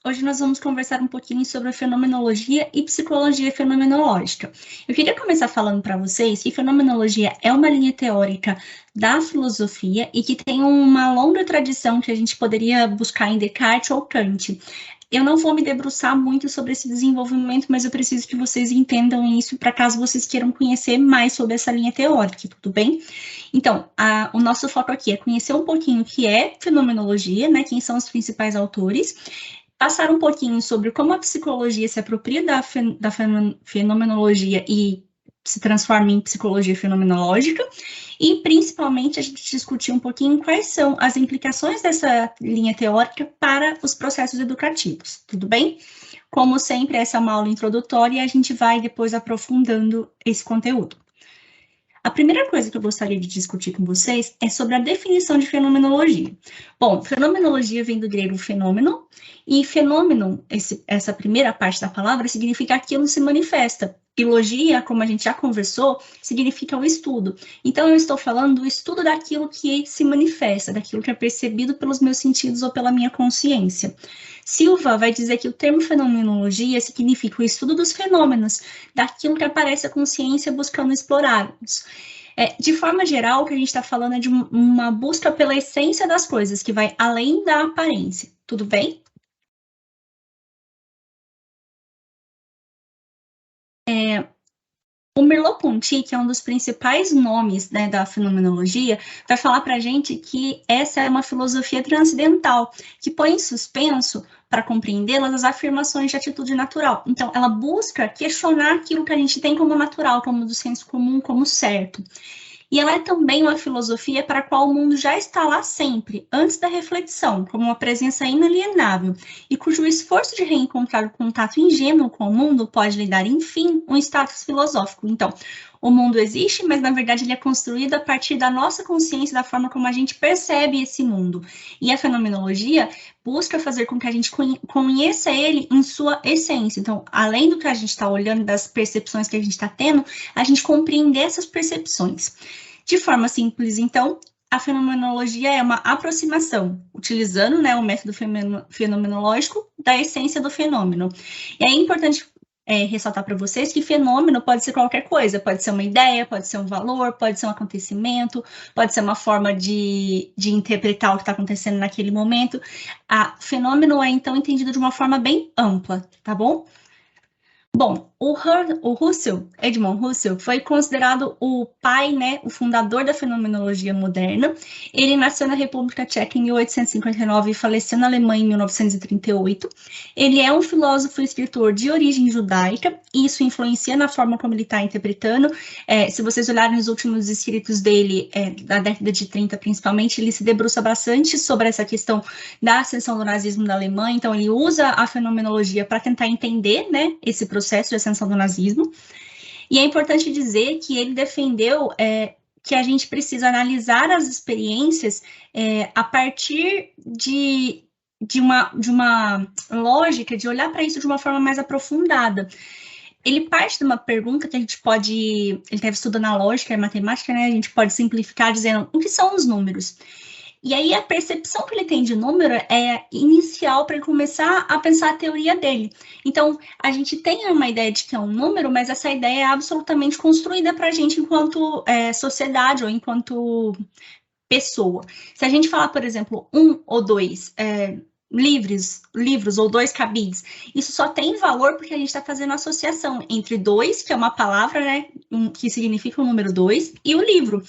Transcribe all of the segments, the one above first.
Hoje nós vamos conversar um pouquinho sobre a fenomenologia e psicologia fenomenológica. Eu queria começar falando para vocês que fenomenologia é uma linha teórica da filosofia e que tem uma longa tradição que a gente poderia buscar em Descartes ou Kant. Eu não vou me debruçar muito sobre esse desenvolvimento, mas eu preciso que vocês entendam isso para caso vocês queiram conhecer mais sobre essa linha teórica, tudo bem? Então, o nosso foco aqui é conhecer um pouquinho o que é fenomenologia, né? Quem são os principais autores, passar um pouquinho sobre como a psicologia se apropria da fenomenologia e se transforma em psicologia fenomenológica, e principalmente a gente discutir um pouquinho quais são as implicações dessa linha teórica para os processos educativos, tudo bem? Como sempre, essa é uma aula introdutória e a gente vai depois aprofundando esse conteúdo. A primeira coisa que eu gostaria de discutir com vocês é sobre a definição de fenomenologia. Bom, fenomenologia vem do grego fenômeno, e fenômeno, essa primeira parte da palavra, significa aquilo que se manifesta. E logia, como a gente já conversou, significa o estudo. Então, eu estou falando do estudo daquilo que se manifesta, daquilo que é percebido pelos meus sentidos ou pela minha consciência. Silva vai dizer que o termo fenomenologia significa o estudo dos fenômenos, daquilo que aparece a consciência buscando explorá-los. De forma geral, o que a gente está falando é de uma busca pela essência das coisas, que vai além da aparência. Tudo bem? O Merleau-Ponty, que é um dos principais nomes, né, da fenomenologia, vai falar para a gente que essa é uma filosofia transcendental, que põe em suspenso, para compreendê-las, as afirmações de atitude natural. Então, ela busca questionar aquilo que a gente tem como natural, como do senso comum, como certo. E ela é também uma filosofia para a qual o mundo já está lá sempre, antes da reflexão, como uma presença inalienável, e cujo esforço de reencontrar o contato ingênuo com o mundo pode lhe dar, enfim, um status filosófico. Então, o mundo existe, mas na verdade ele é construído a partir da nossa consciência, da forma como a gente percebe esse mundo. E a fenomenologia busca fazer com que a gente conheça ele em sua essência. Então, além do que a gente está olhando, das percepções que a gente está tendo, a gente compreender essas percepções. De forma simples, então, a fenomenologia é uma aproximação, utilizando, né, o método fenomenológico da essência do fenômeno. E é importante ressaltar para vocês que fenômeno pode ser qualquer coisa, pode ser uma ideia, pode ser um valor, pode ser um acontecimento, pode ser uma forma de interpretar o que está acontecendo naquele momento. Fenômeno é, então, entendido de uma forma bem ampla, tá bom? Bom, o Russell, Edmund Husserl, foi considerado o pai, né, o fundador da fenomenologia moderna. Ele nasceu na República Tcheca em 1859 e faleceu na Alemanha em 1938. Ele é um filósofo e escritor de origem judaica, e isso influencia na forma como ele está interpretando. Se vocês olharem os últimos escritos dele, da década de 30 principalmente, ele se debruça bastante sobre essa questão da ascensão do nazismo na Alemanha, então ele usa a fenomenologia para tentar entender, né, esse processo de ascensão do nazismo. E é importante dizer que ele defendeu que a gente precisa analisar as experiências a partir de uma lógica de olhar para isso de uma forma mais aprofundada. Ele parte de uma pergunta que a gente pode, ele estava estudando a lógica e a matemática, né? A gente pode simplificar dizendo o que são os números. E aí a percepção que ele tem de número é inicial para ele começar a pensar a teoria dele. Então, a gente tem uma ideia de que é um número, mas essa ideia é absolutamente construída para a gente enquanto sociedade ou enquanto pessoa. Se a gente falar, por exemplo, 1 ou 2 livros ou 2 cabides, isso só tem valor porque a gente está fazendo associação entre 2, que é uma palavra, né, que significa o número 2, e o livro.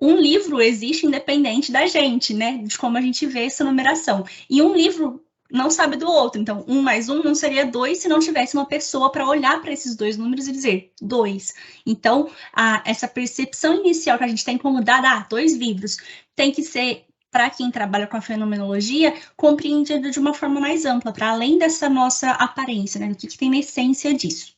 Um livro existe independente da gente, né? De como a gente vê essa numeração. E um livro não sabe do outro. Então, 1 mais 1 não seria 2 se não tivesse uma pessoa para olhar para esses dois números e dizer 2. Então, essa percepção inicial que a gente tem como dar 2 livros tem que ser, para quem trabalha com a fenomenologia, compreendido de uma forma mais ampla, para além dessa nossa aparência, né? O que tem na essência disso.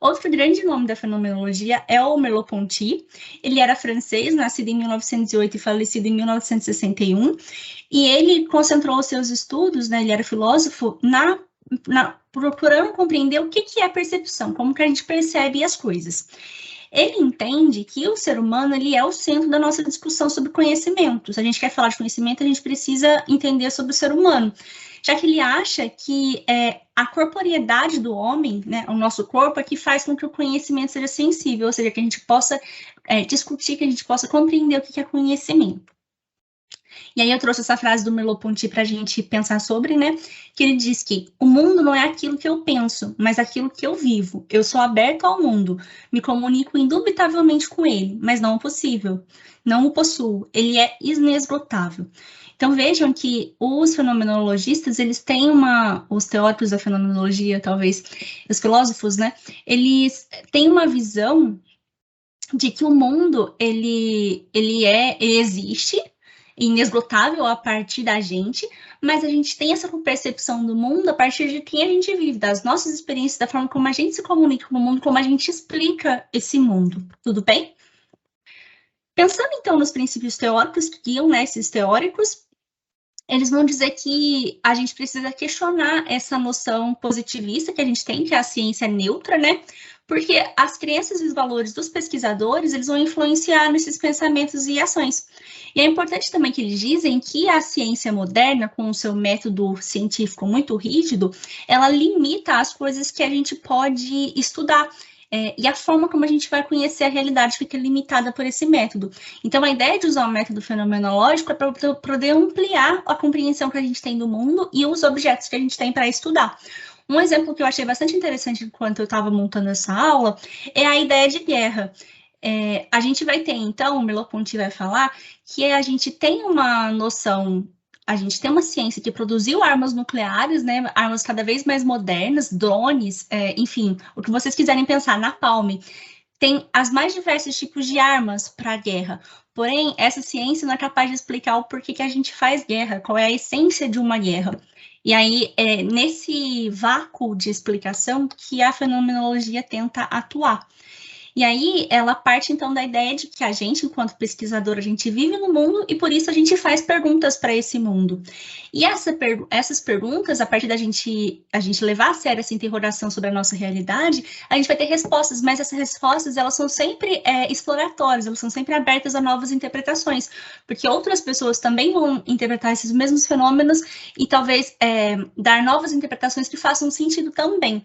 Outro grande nome da fenomenologia é o Merleau-Ponty. Ele era francês, nascido em 1908 e falecido em 1961. E ele concentrou os seus estudos, né, ele era filósofo, procurando compreender o que é a percepção, como que a gente percebe as coisas. Ele entende que o ser humano ele é o centro da nossa discussão sobre conhecimento. Se a gente quer falar de conhecimento, a gente precisa entender sobre o ser humano. já que ele acha que a corporeidade do homem, né, o nosso corpo, é que faz com que o conhecimento seja sensível, ou seja, que a gente possa discutir, que a gente possa compreender o que é conhecimento. E aí eu trouxe essa frase do Merleau-Ponty para a gente pensar sobre, né? Que ele diz que o mundo não é aquilo que eu penso, mas aquilo que eu vivo. Eu sou aberto ao mundo, me comunico indubitavelmente com ele, mas não o possível. Não o possuo, ele é inesgotável. Então vejam que os fenomenologistas, eles têm os teóricos da fenomenologia, talvez, os filósofos, né? Eles têm uma visão de que o mundo, ele existe, inesgotável a partir da gente, mas a gente tem essa percepção do mundo a partir de quem a gente vive, das nossas experiências, da forma como a gente se comunica com o mundo, como a gente explica esse mundo. Tudo bem? Pensando, então, nos princípios teóricos que guiam, né, esses teóricos, eles vão dizer que a gente precisa questionar essa noção positivista que a gente tem, que a ciência é neutra, né? Porque as crenças e os valores dos pesquisadores, eles vão influenciar nesses pensamentos e ações. E é importante também que eles dizem que a ciência moderna, com o seu método científico muito rígido, ela limita as coisas que a gente pode estudar. E a forma como a gente vai conhecer a realidade fica limitada por esse método. Então, a ideia de usar o método fenomenológico é para poder ampliar a compreensão que a gente tem do mundo e os objetos que a gente tem para estudar. Um exemplo que eu achei bastante interessante enquanto eu estava montando essa aula é a ideia de guerra. A gente vai ter, então, o Merleau-Ponty vai falar que a gente tem uma noção, a gente tem uma ciência que produziu armas nucleares, né, armas cada vez mais modernas, drones, enfim, o que vocês quiserem pensar, napalm. Tem as mais diversos tipos de armas para a guerra. Porém, essa ciência não é capaz de explicar o porquê que a gente faz guerra, qual é a essência de uma guerra. E aí, nesse vácuo de explicação que a fenomenologia tenta atuar. E aí, ela parte, então, da ideia de que a gente, enquanto pesquisador, a gente vive no mundo e, por isso, a gente faz perguntas para esse mundo. E essas perguntas, a partir da gente levar a sério essa interrogação sobre a nossa realidade, a gente vai ter respostas, mas essas respostas, elas são sempre exploratórias, elas são sempre abertas a novas interpretações, porque outras pessoas também vão interpretar esses mesmos fenômenos e, talvez, dar novas interpretações que façam sentido também.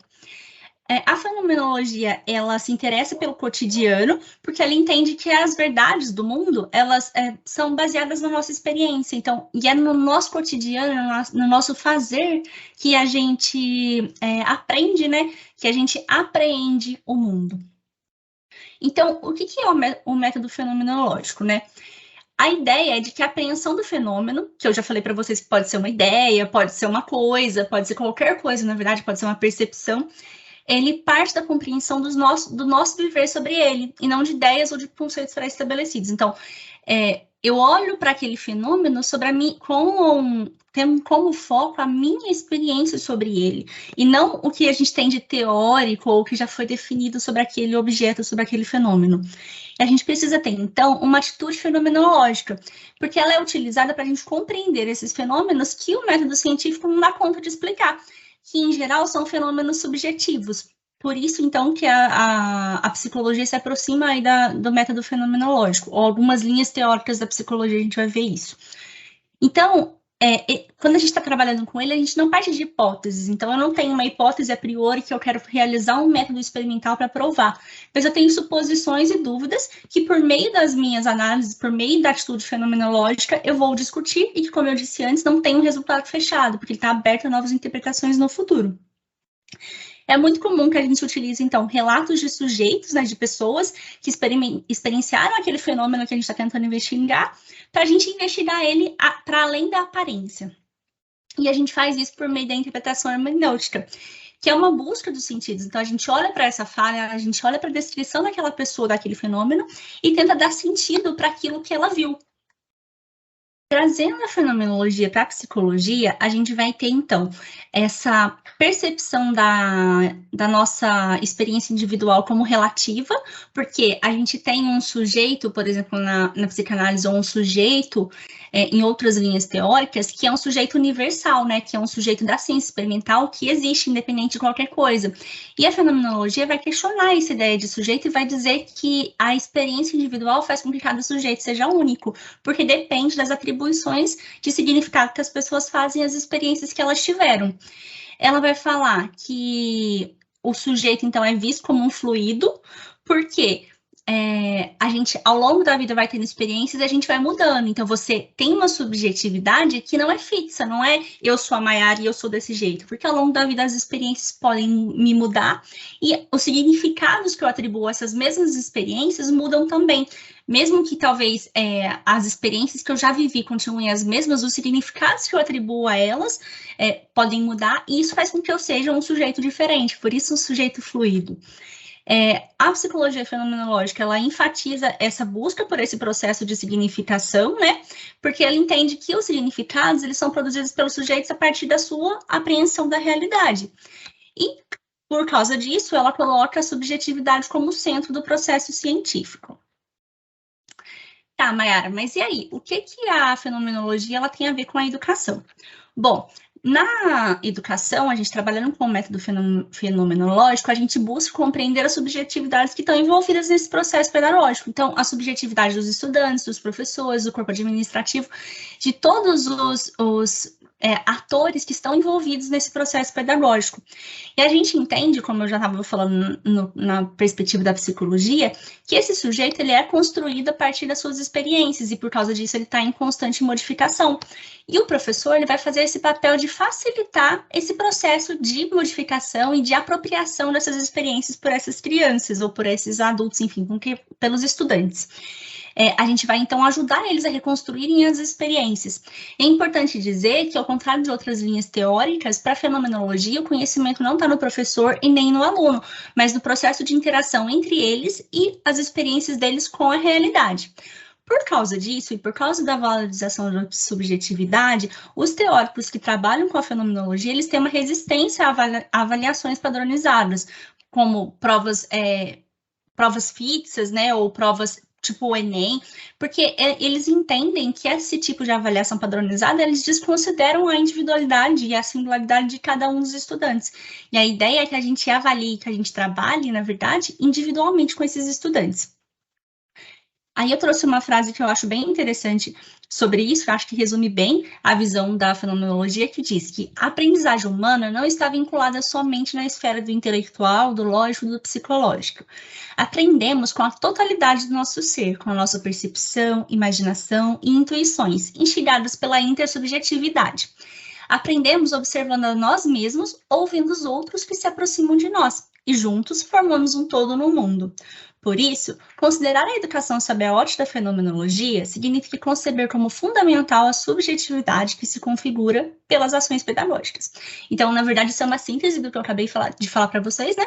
A fenomenologia, ela se interessa pelo cotidiano, porque ela entende que as verdades do mundo, elas são baseadas na nossa experiência. Então, e é no nosso cotidiano, no nosso fazer, que a gente aprende, né? Que a gente apreende o mundo. Então, o que é o método fenomenológico, né? A ideia é de que a apreensão do fenômeno, que eu já falei para vocês que pode ser uma ideia, pode ser uma coisa, pode ser qualquer coisa, na verdade, pode ser uma percepção, ele parte da compreensão do nosso viver sobre ele, e não de ideias ou de conceitos pré-estabelecidos. Então, eu olho para aquele fenômeno tendo como foco a minha experiência sobre ele, e não o que a gente tem de teórico ou o que já foi definido sobre aquele objeto, sobre aquele fenômeno. A gente precisa ter, então, uma atitude fenomenológica, porque ela é utilizada para a gente compreender esses fenômenos que o método científico não dá conta de explicar, que, em geral, são fenômenos subjetivos. Por isso, então, que a psicologia se aproxima aí do método fenomenológico, ou algumas linhas teóricas da psicologia a gente vai ver isso. Então, quando a gente está trabalhando com ele, a gente não parte de hipóteses. Então, eu não tenho uma hipótese a priori que eu quero realizar um método experimental para provar, mas eu tenho suposições e dúvidas que, por meio das minhas análises, por meio da atitude fenomenológica, eu vou discutir e que, como eu disse antes, não tem um resultado fechado, porque ele está aberto a novas interpretações no futuro. É muito comum que a gente utilize, então, relatos de sujeitos, né, de pessoas que experienciaram aquele fenômeno que a gente está tentando investigar, para a gente investigar ele para além da aparência. E a gente faz isso por meio da interpretação hermenêutica, que é uma busca dos sentidos. Então, a gente olha para essa falha, a gente olha para a descrição daquela pessoa, daquele fenômeno, e tenta dar sentido para aquilo que ela viu. Trazendo a fenomenologia para a psicologia, a gente vai ter, então, essa percepção da nossa experiência individual como relativa, porque a gente tem um sujeito, por exemplo, na psicanálise, ou um sujeito em outras linhas teóricas, que é um sujeito universal, né, que é um sujeito da ciência experimental que existe independente de qualquer coisa. E a fenomenologia vai questionar essa ideia de sujeito e vai dizer que a experiência individual faz com que cada sujeito seja único, porque depende das atribuições atribuições de significado que as pessoas fazem às experiências que elas tiveram. Ela vai falar que o sujeito, então, é visto como um fluido, porque a gente, ao longo da vida, vai tendo experiências e a gente vai mudando. Então, você tem uma subjetividade que não é fixa, não é eu sou a Maiara e eu sou desse jeito, porque ao longo da vida as experiências podem me mudar e os significados que eu atribuo a essas mesmas experiências mudam também. Mesmo que talvez as experiências que eu já vivi continuem as mesmas, os significados que eu atribuo a elas podem mudar, e isso faz com que eu seja um sujeito diferente, por isso um sujeito fluido. A psicologia fenomenológica, ela enfatiza essa busca por esse processo de significação, né? Porque ela entende que os significados, eles são produzidos pelos sujeitos a partir da sua apreensão da realidade. E, por causa disso, ela coloca a subjetividade como centro do processo científico. Tá, Maiara, mas e aí? O que a fenomenologia ela tem a ver com a educação? Bom, na educação, a gente trabalhando com o método fenomenológico, a gente busca compreender as subjetividades que estão envolvidas nesse processo pedagógico. Então, a subjetividade dos estudantes, dos professores, do corpo administrativo, de todos os atores que estão envolvidos nesse processo pedagógico. E a gente entende, como eu já estava falando na perspectiva da psicologia, que esse sujeito ele é construído a partir das suas experiências e por causa disso ele está em constante modificação. E o professor ele vai fazer esse papel de facilitar esse processo de modificação e de apropriação dessas experiências por essas crianças ou por esses adultos, enfim, pelos estudantes. A gente vai, então, ajudar eles a reconstruírem as experiências. É importante dizer que, ao contrário de outras linhas teóricas, para a fenomenologia, o conhecimento não está no professor e nem no aluno, mas no processo de interação entre eles e as experiências deles com a realidade. Por causa disso, e por causa da valorização da subjetividade, os teóricos que trabalham com a fenomenologia, eles têm uma resistência a avaliações padronizadas, como provas fixas, né, ou provas tipo o Enem, porque eles entendem que esse tipo de avaliação padronizada, eles desconsideram a individualidade e a singularidade de cada um dos estudantes. E a ideia é que a gente avalie, que a gente trabalhe, na verdade, individualmente com esses estudantes. Aí eu trouxe uma frase que eu acho bem interessante sobre isso, que eu acho que resume bem a visão da fenomenologia, que diz que a aprendizagem humana não está vinculada somente na esfera do intelectual, do lógico, do psicológico. Aprendemos com a totalidade do nosso ser, com a nossa percepção, imaginação e intuições, instigadas pela intersubjetividade. Aprendemos observando a nós mesmos, ouvindo os outros que se aproximam de nós, e juntos formamos um todo no mundo. Por isso, considerar a educação sob a ótica da fenomenologia significa conceber como fundamental a subjetividade que se configura pelas ações pedagógicas. Então, na verdade, isso é uma síntese do que eu acabei de falar para vocês, né?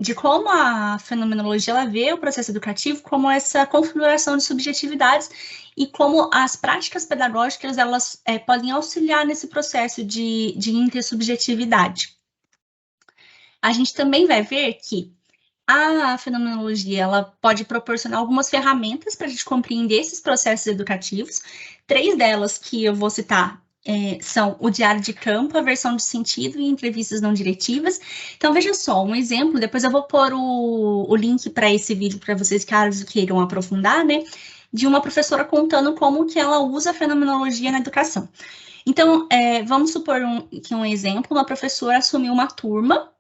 De como a fenomenologia ela vê o processo educativo como essa configuração de subjetividades e como as práticas pedagógicas elas podem auxiliar nesse processo de intersubjetividade. A gente também vai ver que a fenomenologia ela pode proporcionar algumas ferramentas para a gente compreender esses processos educativos. 3 delas que eu vou citar são o diário de campo, a versão de sentido e entrevistas não diretivas. Então, veja só, um exemplo, depois eu vou pôr o link para esse vídeo para vocês caso queiram aprofundar, né? De uma professora contando como que ela usa a fenomenologia na educação. Então, vamos supor que um exemplo, uma professora assumiu uma turma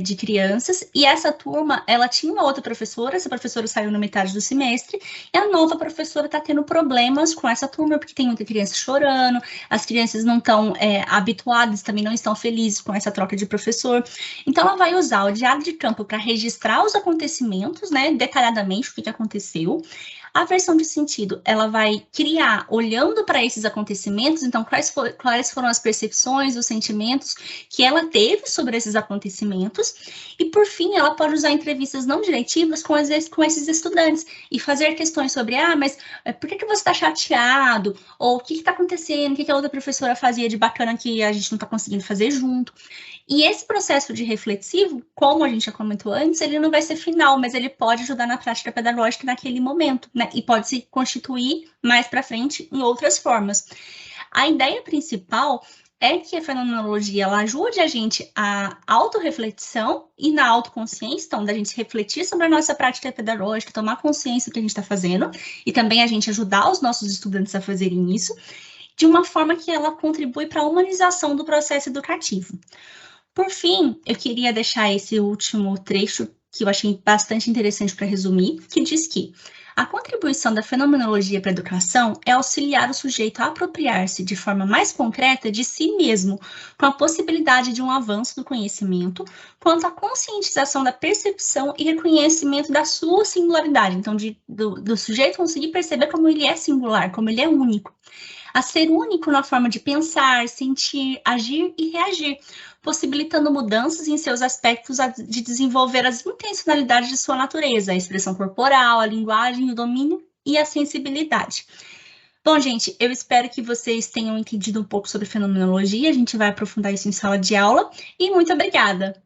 de crianças, e essa turma, ela tinha uma outra professora, essa professora saiu na metade do semestre, e a nova professora está tendo problemas com essa turma, porque tem muita criança chorando, as crianças não estão habituadas, também não estão felizes com essa troca de professor, então ela vai usar o diário de campo para registrar os acontecimentos, né, detalhadamente o que aconteceu. A versão de sentido, ela vai criar, olhando para esses acontecimentos, então, quais foram as percepções, os sentimentos que ela teve sobre esses acontecimentos, e, por fim, ela pode usar entrevistas não diretivas com esses estudantes, e fazer questões sobre, mas por que você está chateado? Ou o que está acontecendo? O que a outra professora fazia de bacana que a gente não está conseguindo fazer junto? E esse processo de reflexivo, como a gente já comentou antes, ele não vai ser final, mas ele pode ajudar na prática pedagógica naquele momento, né? E pode se constituir mais para frente em outras formas. A ideia principal é que a fenomenologia ela ajude a gente a autorreflexão e na autoconsciência, então, da gente refletir sobre a nossa prática pedagógica, tomar consciência do que a gente está fazendo, e também a gente ajudar os nossos estudantes a fazerem isso, de uma forma que ela contribui para a humanização do processo educativo. Por fim, eu queria deixar esse último trecho que eu achei bastante interessante para resumir, que diz que a contribuição da fenomenologia para a educação é auxiliar o sujeito a apropriar-se de forma mais concreta de si mesmo, com a possibilidade de um avanço do conhecimento, quanto à conscientização da percepção e reconhecimento da sua singularidade. Então, do sujeito conseguir perceber como ele é singular, como ele é único. A ser único na forma de pensar, sentir, agir e reagir, possibilitando mudanças em seus aspectos de desenvolver as intencionalidades de sua natureza, a expressão corporal, a linguagem, o domínio e a sensibilidade. Bom, gente, eu espero que vocês tenham entendido um pouco sobre fenomenologia, a gente vai aprofundar isso em sala de aula, e muito obrigada!